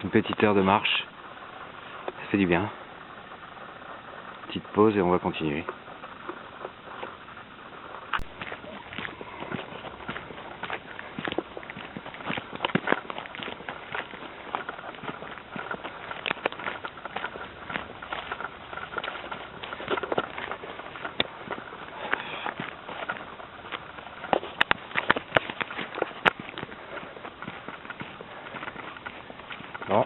Une petite heure de marche, ça fait du bien. Petite pause et on va continuer. Bon,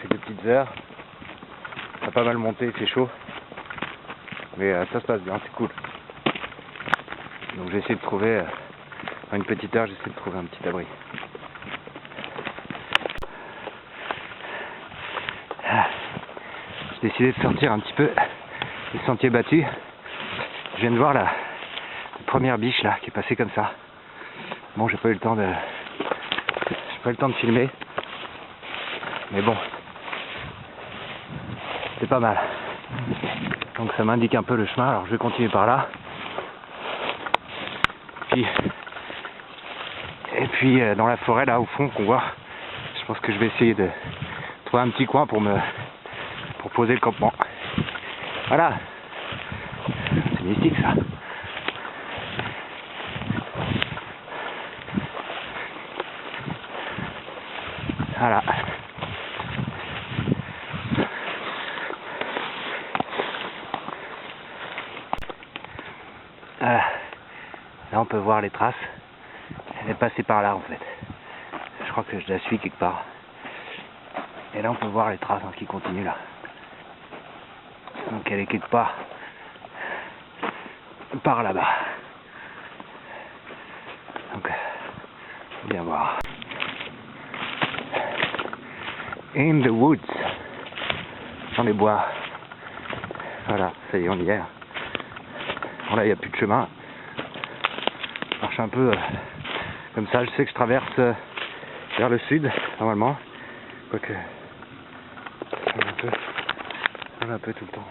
c'est 2 petites heures, ça a pas mal monté, il fait chaud, mais ça se passe bien, c'est cool. Donc j'ai essayé de trouver, en une petite heure, j'essaie de trouver un petit abri. J'ai décidé de sortir un petit peu des sentiers battus. Je viens de voir la première biche là qui est passée comme ça. Bon, j'ai pas eu le temps de filmer. Mais bon, c'est pas mal. Donc ça m'indique un peu le chemin, alors je vais continuer par là. Et puis dans la forêt là au fond qu'on voit, je pense que je vais essayer de trouver un petit coin pour poser le campement. Voilà. C'est mystique ça. Voilà. Là on peut voir les traces. Elle est passée par là en fait. Je crois que je la suis quelque part. Et là on peut voir les traces qui continuent là. Donc elle est quelque part par là-bas. Donc on vient voir. In the woods. Dans les bois. Voilà, ça y est, on y est. Bon là il n'y a plus de chemin. Je marche un peu comme ça, je sais que je traverse vers le sud normalement. Quoique ça change un peu tout le temps.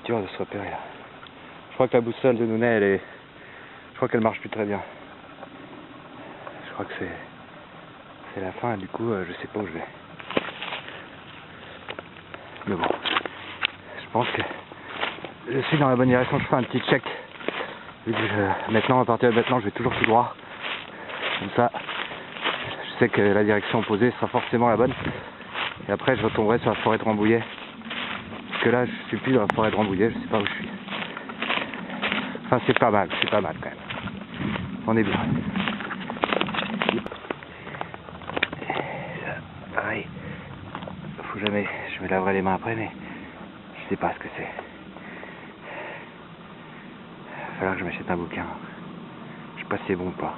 Dur de se repérer là. Je crois que la boussole de Nounet je crois qu'elle marche plus très bien. Je crois que c'est la fin et du coup je sais pas où je vais. Mais bon, je pense que je suis dans la bonne direction. Je fais un petit check. Vu que maintenant, à partir de maintenant, je vais toujours tout droit. Comme ça, je sais que la direction opposée sera forcément la bonne. Et après, je retomberai sur la forêt de Rambouillet. Parce que là, je suis plus dans la forêt de Rambouillet, je sais pas où je suis. Enfin, c'est pas mal quand même. On est bien. Ça, pareil. Faut jamais. Je me laverai les mains après, mais je sais pas ce que c'est. Il va falloir que je m'achète un bouquin. Je sais pas si c'est bon ou pas.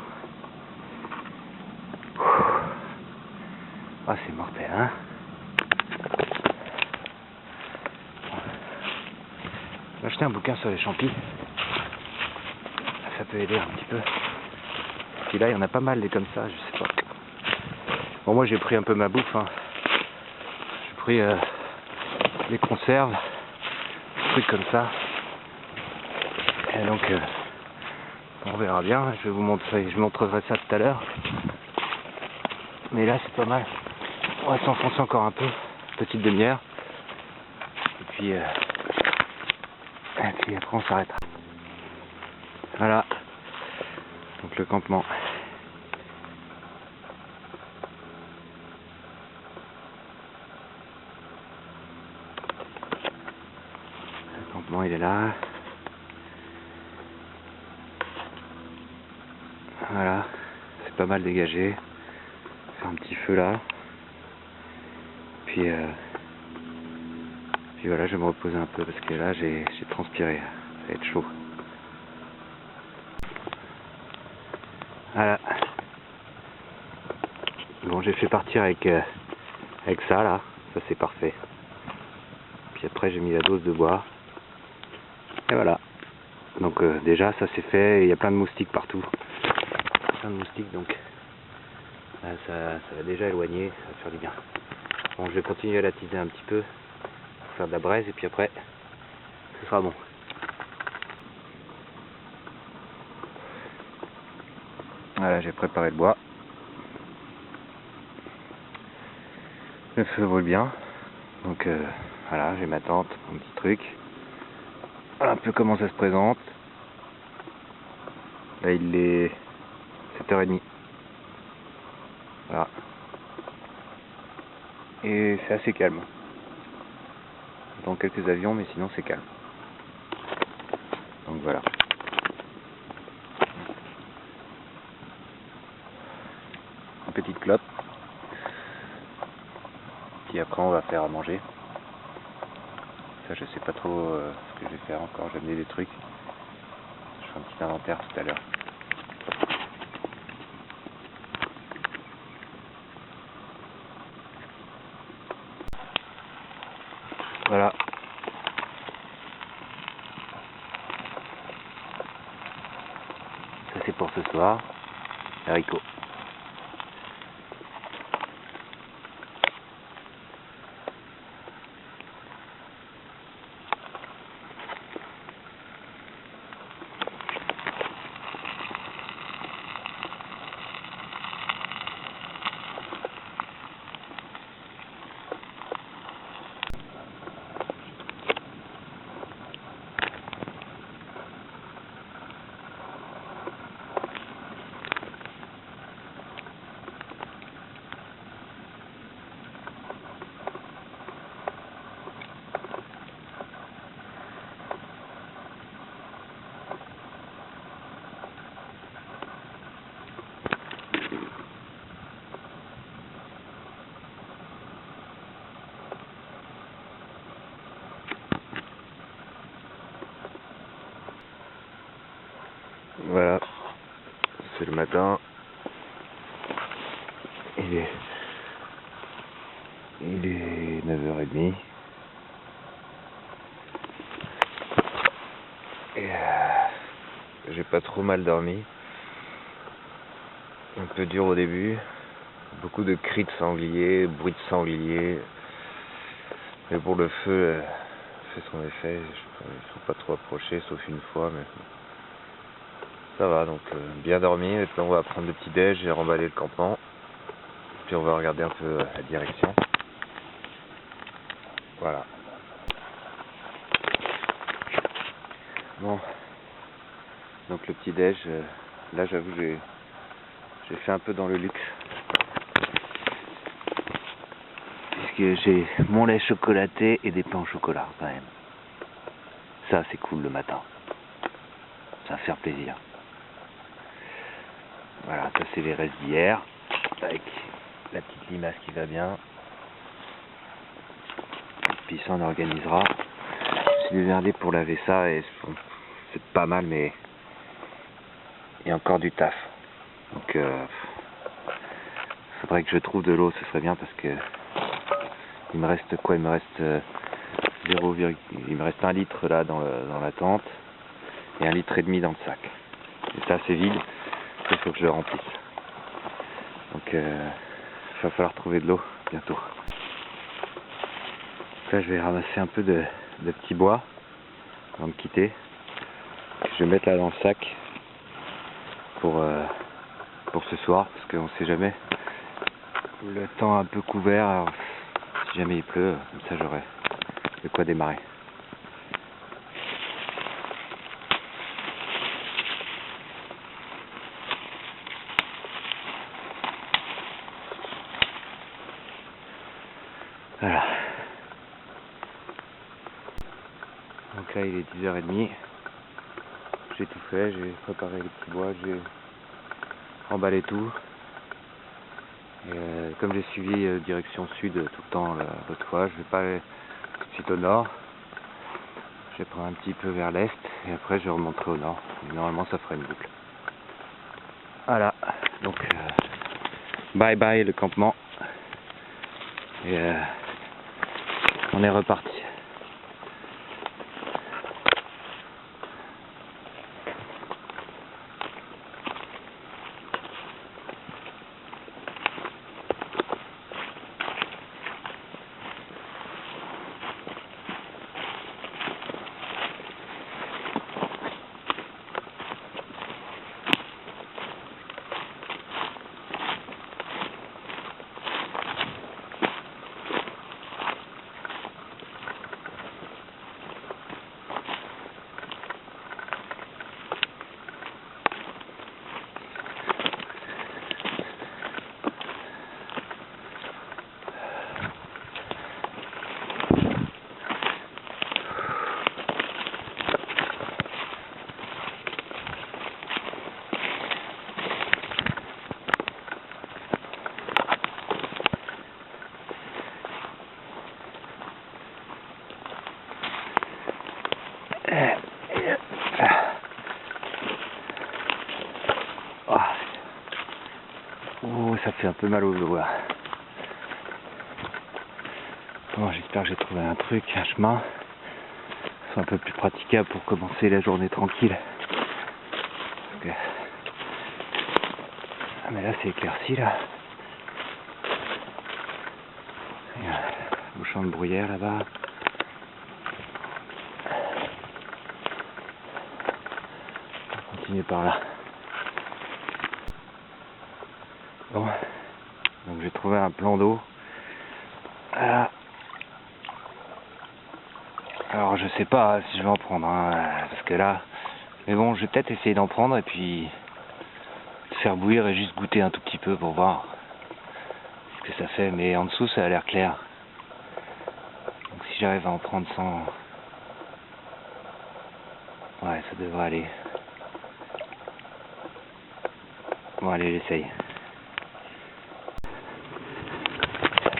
Ah, c'est mortel, hein. Je vais acheter un bouquin sur les champis. Ça peut aider un petit peu. Puis là, il y en a pas mal des comme ça, je sais pas. Bon, moi j'ai pris un peu ma bouffe. J'ai pris des conserves, des trucs comme ça. Et donc, on verra bien. Je vous montrerai ça tout à l'heure. Mais là, c'est pas mal. On va s'enfoncer encore un peu, petite demi-heure. Et puis après, on s'arrêtera. Voilà. Donc le campement. Le campement, il est là. Voilà. C'est pas mal dégagé. Faire un petit feu là. Puis voilà, je vais me reposer un peu parce que là, j'ai transpiré. Ça va être chaud. Voilà. Bon, j'ai fait partir avec ça là. Ça c'est parfait. Puis après, j'ai mis la dose de bois. Et voilà. Donc déjà, ça c'est fait. Il y a plein de moustiques partout. Plein de moustiques, donc ça va déjà éloigner. Ça va faire du bien. Bon, je vais continuer à l'attiser un petit peu. Pour faire de la braise. Et puis après, ce sera bon. Voilà, j'ai préparé le bois. Le feu brûle bien. Donc voilà, j'ai ma tente, mon petit truc. Voilà un peu comment ça se présente. Là il est 7h30. Voilà. Et c'est assez calme. Dans quelques avions, mais sinon c'est calme. Donc voilà. Une petite clope. Puis après on va faire à manger. Ça je sais pas trop ce que je vais faire encore. J'ai amené des trucs. Je ferai un petit inventaire tout à l'heure. Voilà. Ça c'est pour ce soir. Haricots. Voilà, c'est le matin. Il est 9h30. Et j'ai pas trop mal dormi. Un peu dur au début. Beaucoup de cris de sanglier, bruit de sanglier. Mais pour le feu, fait son effet. Il faut pas trop approcher, sauf une fois. Mais ça va, donc bien dormi. Maintenant on va prendre le petit déj et remballer le campement. Puis on va regarder un peu la direction. Voilà. Bon. Donc le petit déj, là j'avoue j'ai fait un peu dans le luxe. Puisque j'ai mon lait chocolaté et des pains au chocolat quand même. Ça c'est cool le matin. Ça va faire plaisir. Voilà, ça c'est les restes d'hier. Avec la petite limace qui va bien. Puis ça on organisera. J'ai démerdé pour laver ça et c'est pas mal mais il y a encore du taf. Donc faudrait que je trouve de l'eau, ce serait bien parce que il me reste quoi? Il me reste 0, il me reste 1 litre là dans la tente et 1,5 litre dans le sac. Et ça c'est vide, il faut que je le remplisse. Donc il va falloir trouver de l'eau bientôt. Là je vais ramasser un peu de petits bois avant de quitter. Que je vais mettre là dans le sac pour ce soir parce qu'on sait jamais. Le temps un peu couvert, alors, si jamais il pleut, comme ça j'aurai de quoi démarrer. Voilà. Donc là il est 10h30. J'ai tout fait, j'ai préparé les petits bois, j'ai emballé tout. Et comme j'ai suivi direction sud tout le temps l'autre fois, je vais pas aller tout de suite au nord. Je vais prendre un petit peu vers l'est et après je remonterai au nord. Et normalement ça fera une boucle. Voilà, donc bye bye le campement. Et on est reparti. fait un peu mal au dos là. Bon, j'espère que j'ai trouvé un truc, un chemin, soit un peu plus praticable pour commencer la journée tranquille. Parce que... Ah mais là c'est éclairci là. Il y a le champ de bruyère là-bas. On va continuer par là. Bon, donc j'ai trouvé un plan d'eau. Voilà. Alors je sais pas si je vais en prendre, parce que là, mais bon, je vais peut-être essayer d'en prendre et puis faire bouillir et juste goûter un tout petit peu pour voir ce que ça fait. Mais en dessous, ça a l'air clair. Donc si j'arrive à en prendre sans, ouais, ça devrait aller. Bon, allez, j'essaye.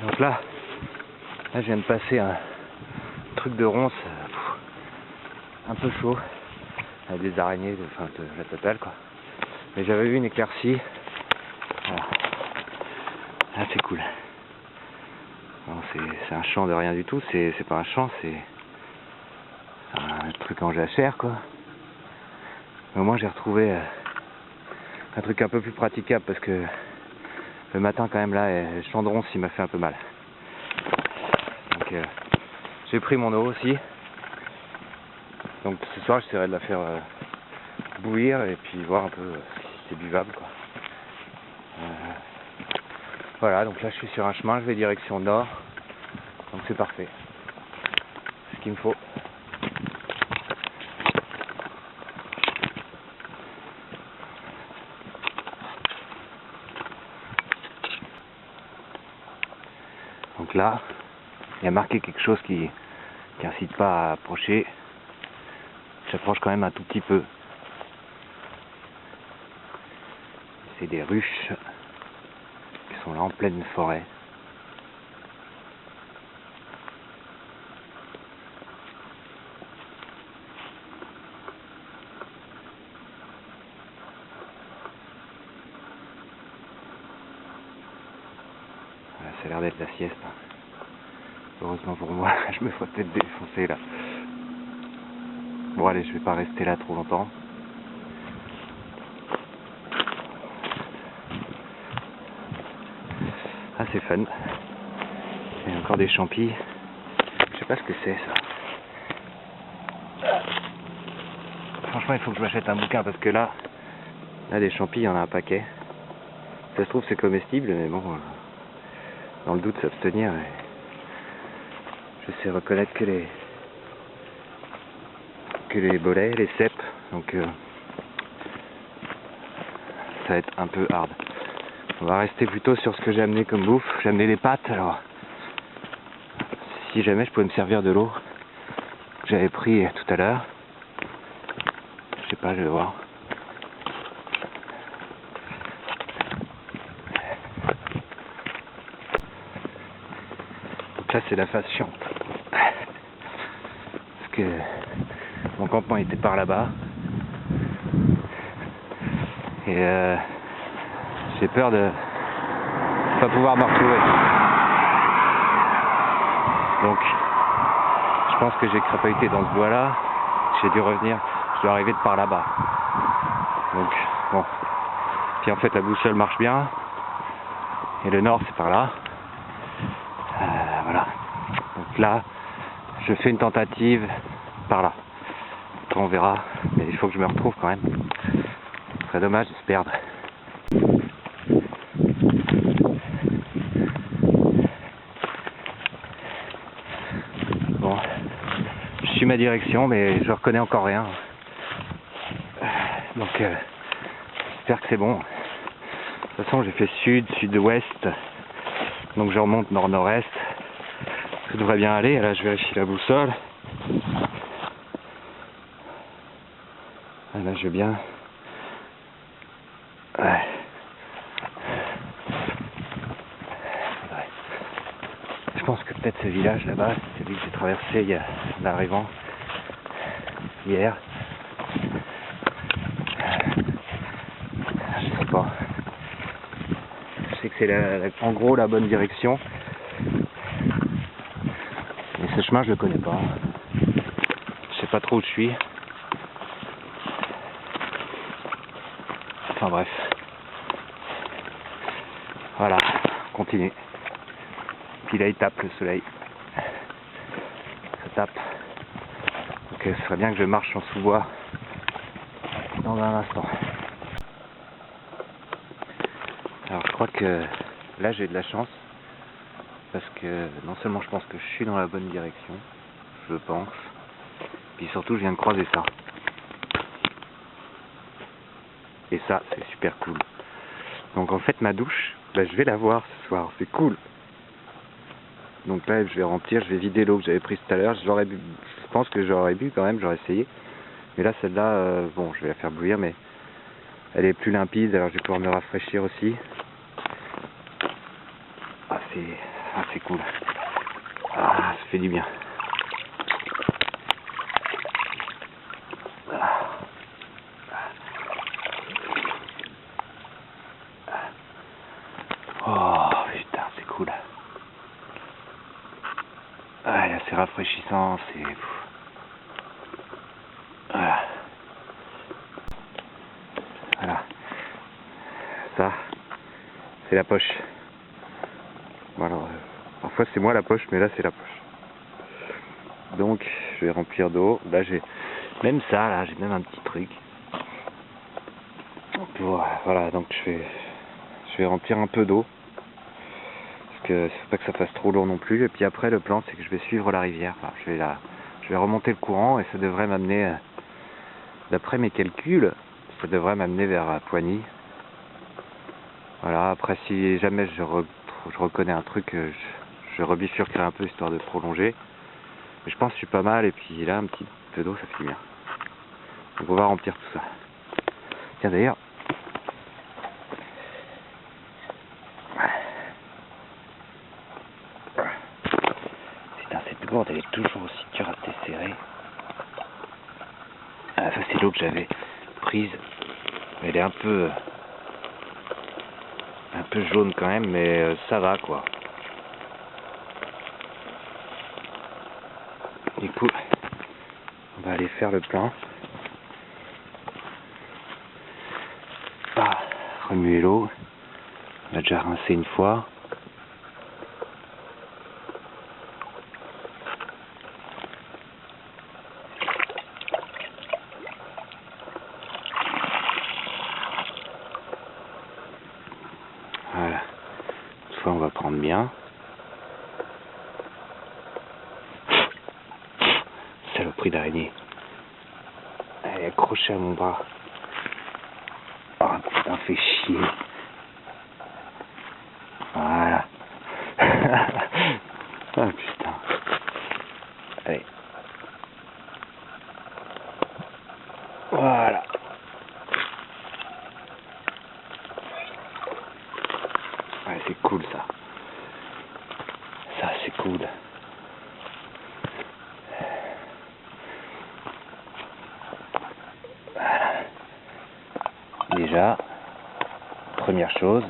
Donc là, je viens de passer un truc de ronce un peu chaud, avec des araignées, enfin de la totale quoi. Mais j'avais vu une éclaircie. Voilà. Ah, c'est cool. C'est un champ de rien du tout, c'est pas un champ, c'est un truc en jachère quoi. Mais au moins j'ai retrouvé un truc un peu plus praticable parce que le matin quand même là, le champ de ronce il m'a fait un peu mal. Donc j'ai pris mon eau aussi. Donc ce soir j'essaierai de la faire bouillir et puis voir un peu si c'est buvable quoi. Voilà, donc là je suis sur un chemin, je vais direction nord. Donc c'est parfait. C'est ce qu'il me faut. Donc là, il y a marqué quelque chose qui incite pas à approcher. J'approche quand même un tout petit peu. C'est des ruches qui sont là en pleine forêt. Voilà, ça a l'air d'être la sieste. Heureusement pour moi, je me ferais peut-être défoncer là. Bon allez, je vais pas rester là trop longtemps. Ah c'est fun. Il y a encore des champis. Je sais pas ce que c'est ça. Franchement il faut que je m'achète un bouquin parce que là des champis il y en a un paquet. Ça se trouve c'est comestible mais bon, dans le doute s'abstenir. Je sais reconnaître que les bolets, les cèpes, donc ça va être un peu hard. On va rester plutôt sur ce que j'ai amené comme bouffe. J'ai amené des pâtes, alors si jamais je pouvais me servir de l'eau que j'avais pris tout à l'heure. Je sais pas, je vais voir. Donc là c'est la face chiante. Parce que mon campement était par là-bas. Et j'ai peur de pas pouvoir me retrouver. Donc je pense que j'ai crapahuté dans ce bois là. J'ai dû revenir, je dois arriver de par là-bas. Donc bon. Puis en fait la boussole marche bien. Et le nord c'est par là. Voilà. Donc là je fais une tentative par là. Après on verra. Mais il faut que je me retrouve quand même. Ce serait dommage de se perdre. Bon, je suis ma direction, mais je reconnais encore rien. Donc, j'espère que c'est bon. De toute façon, j'ai fait sud, sud-ouest. Donc, je remonte nord-nord-est. Ça devrait bien aller. Là, je vérifie la boussole. Là, je vais bien. Ouais. Je pense que peut-être ce village là-bas, c'est celui que j'ai traversé en arrivant hier. Je sais pas. Je sais que c'est en gros la bonne direction. Mais ce chemin, je le connais pas. Je sais pas trop où je suis. Enfin bref. Voilà, on continue. Puis là, il tape le soleil. Ça tape. Donc ce serait bien que je marche en sous-bois dans un instant. Alors je crois que là j'ai de la chance parce que non seulement je pense que je suis dans la bonne direction, je pense, puis surtout je viens de croiser ça. Et ça c'est super cool. Donc en fait ma douche, bah, je vais la voir ce soir, c'est cool. Donc là je vais remplir, je vais vider l'eau que j'avais prise tout à l'heure. Je pense que j'aurais bu quand même, j'aurais essayé. Mais là celle-là, bon je vais la faire bouillir mais elle est plus limpide, alors je vais pouvoir me rafraîchir aussi. Ah c'est cool. Ah ça fait du bien. Oh putain c'est cool. Ah là c'est rafraîchissant, c'est... Voilà. Voilà. Ça, c'est la poche. Bon alors, parfois c'est moi la poche, mais là c'est la poche. Donc, je vais remplir d'eau. Là j'ai même ça, là j'ai même un petit truc. Voilà, donc je vais remplir un peu d'eau. Parce que faut pas que ça fasse trop lourd non plus. Et puis après le plan c'est que je vais suivre la rivière. Enfin, je vais remonter le courant et ça devrait m'amener, d'après mes calculs, ça devrait m'amener vers Poigny. Voilà, après si jamais je reconnais un truc, je rebifurquerai un peu histoire de prolonger. Mais je pense que je suis pas mal et puis là un petit peu d'eau ça fait bien. Donc on va remplir tout ça. Tiens d'ailleurs, putain cette gourde elle est toujours aussi dure à desserrer. Ah ça c'est l'eau que j'avais prise. Elle est un peu jaune quand même, mais ça va quoi. Du coup, on va aller faire le plein. Pas remuer l'eau. On a déjà rincé une fois. Voilà. Cette fois, on va prendre bien. Saloperie d'araignée. Elle est accrochée à mon bras. Oh putain, fait chier. Voilà. Ah putain. Allez. Voilà. Ouais, c'est cool ça. Ça, c'est cool. Voilà. Déjà, première chose,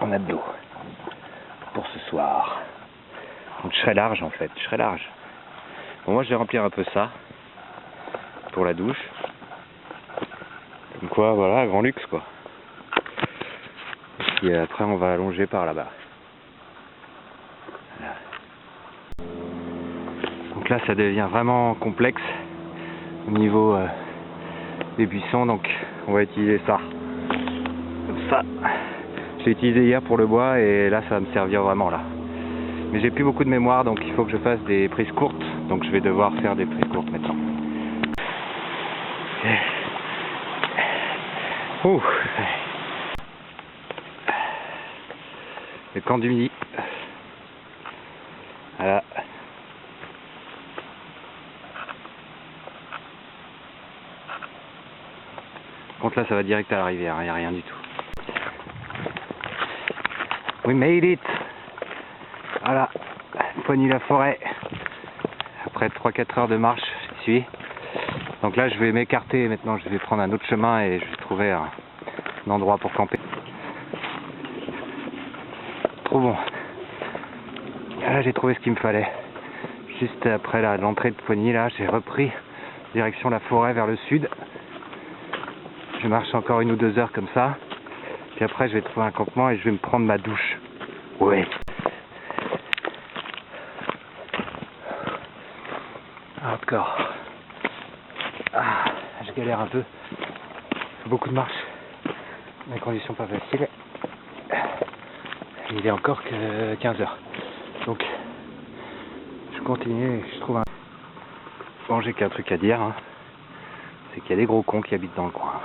on a de l'eau pour ce soir. Donc je serai large en fait, je serai large. Bon, moi je vais remplir un peu ça pour la douche. Comme quoi, voilà, grand luxe quoi. Et puis après on va allonger par là-bas. Voilà. Donc là ça devient vraiment complexe au niveau des buissons, donc on va utiliser ça. Comme ça. Je l'ai utilisé hier pour le bois et là ça va me servir vraiment là. Mais j'ai plus beaucoup de mémoire donc il faut que je fasse des prises courtes. Donc je vais devoir faire des prises courtes maintenant. Ouh. Le camp du midi. Voilà. Par contre là ça va direct à la rivière, il n'y a rien du tout. We made it. Voilà, Poigny-la-Forêt. Après 3-4 heures de marche, j'y suis. Donc là je vais m'écarter maintenant, je vais prendre un autre chemin et je vais trouver un endroit pour camper. trop bon. Là j'ai trouvé ce qu'il me fallait. Juste après l'entrée de Poigny, là j'ai repris direction la forêt vers le sud. Je marche encore 1 ou 2 heures comme ça. Puis après je vais trouver un campement et je vais me prendre ma douche. Ouais. Hardcore. Ah, je galère un peu. Beaucoup de marche. Les conditions pas faciles. Il est encore que 15 heures. Donc je continue et je trouve un... Bon, j'ai qu'un truc à dire, hein. C'est qu'il y a des gros cons qui habitent dans le coin.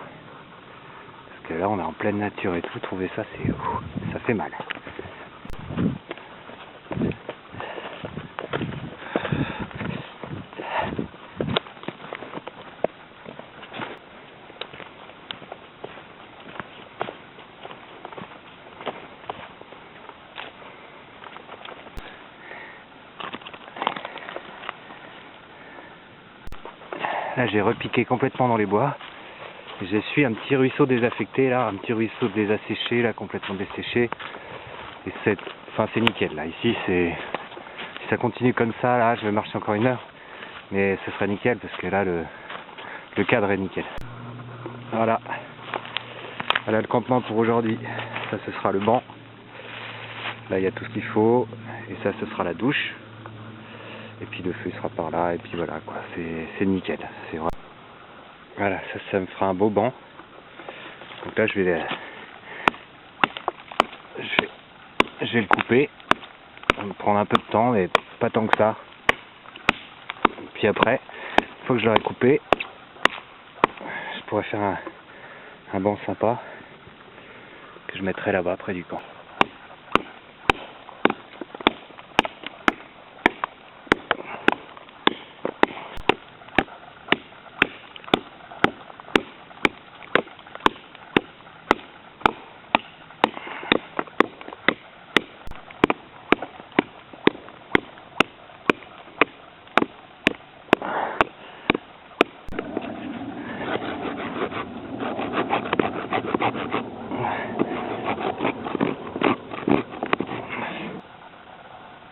Parce que là on est en pleine nature et tout, trouver ça c'est... ça fait mal. Là j'ai repiqué complètement dans les bois. Je suis un petit ruisseau désaffecté là, un petit ruisseau désasséché là, complètement desséché. Et c'est nickel là. Ici c'est, si ça continue comme ça là, je vais marcher encore 1 heure. Mais ce serait nickel parce que là le cadre est nickel. Voilà. Voilà le campement pour aujourd'hui. Ça ce sera le banc. Là il y a tout ce qu'il faut. Et ça ce sera la douche. Et puis le feu sera par là. Et puis voilà quoi. C'est nickel. C'est vrai. Voilà, ça me fera un beau banc. Donc là je vais le couper. Ça va me prendre un peu de temps, mais pas tant que ça. Puis après, une fois que je l'aurai coupé, je pourrais faire un banc sympa que je mettrai là-bas près du camp.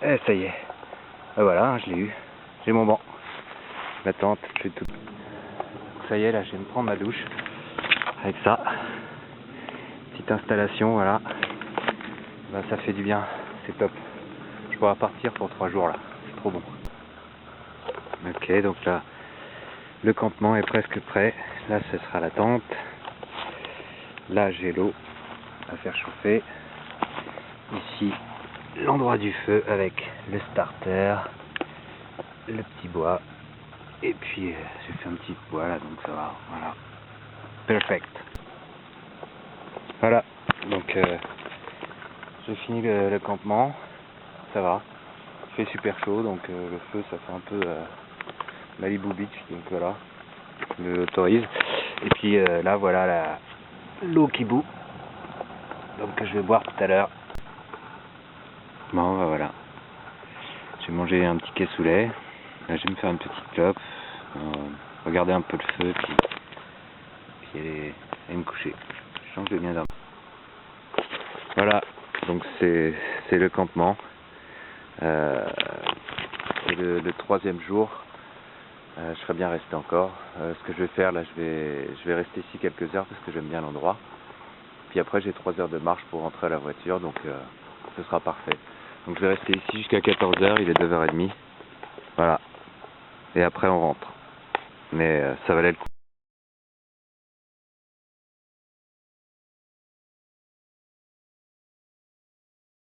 Et ça y est, et voilà, je l'ai eu, j'ai mon banc, la tente, je fais tout. Ça y est, là je vais me prendre ma douche avec ça, petite installation, voilà, ben, ça fait du bien, c'est top. Je pourrais partir pour 3 jours là, c'est trop bon. Ok, donc là, le campement est presque prêt, là ce sera la tente, là j'ai l'eau à faire chauffer, ici l'endroit du feu avec le starter, le petit bois, et puis j'ai fait un petit bois là, donc ça va, voilà, perfect. Voilà, donc j'ai fini le campement, ça va, il fait super chaud, donc le feu ça fait un peu Malibu Beach, donc voilà, je l'autorise, et puis là voilà l'eau qui bout, donc que je vais boire tout à l'heure. Bon, bah voilà. J'ai mangé un petit cassoulet. Là, je vais me faire une petite clope. Regarder un peu le feu, puis aller me coucher. Je sens que je vais bien dormir. Voilà. Donc c'est le campement. C'est le 3e jour. Je serais bien resté encore. Ce que je vais faire là, je vais rester ici quelques heures parce que j'aime bien l'endroit. Puis après, j'ai 3 heures de marche pour rentrer à la voiture, donc ce sera parfait. Donc je vais rester ici jusqu'à 14 h, il est 9 h 30. Voilà. Et après on rentre. Mais ça valait le coup.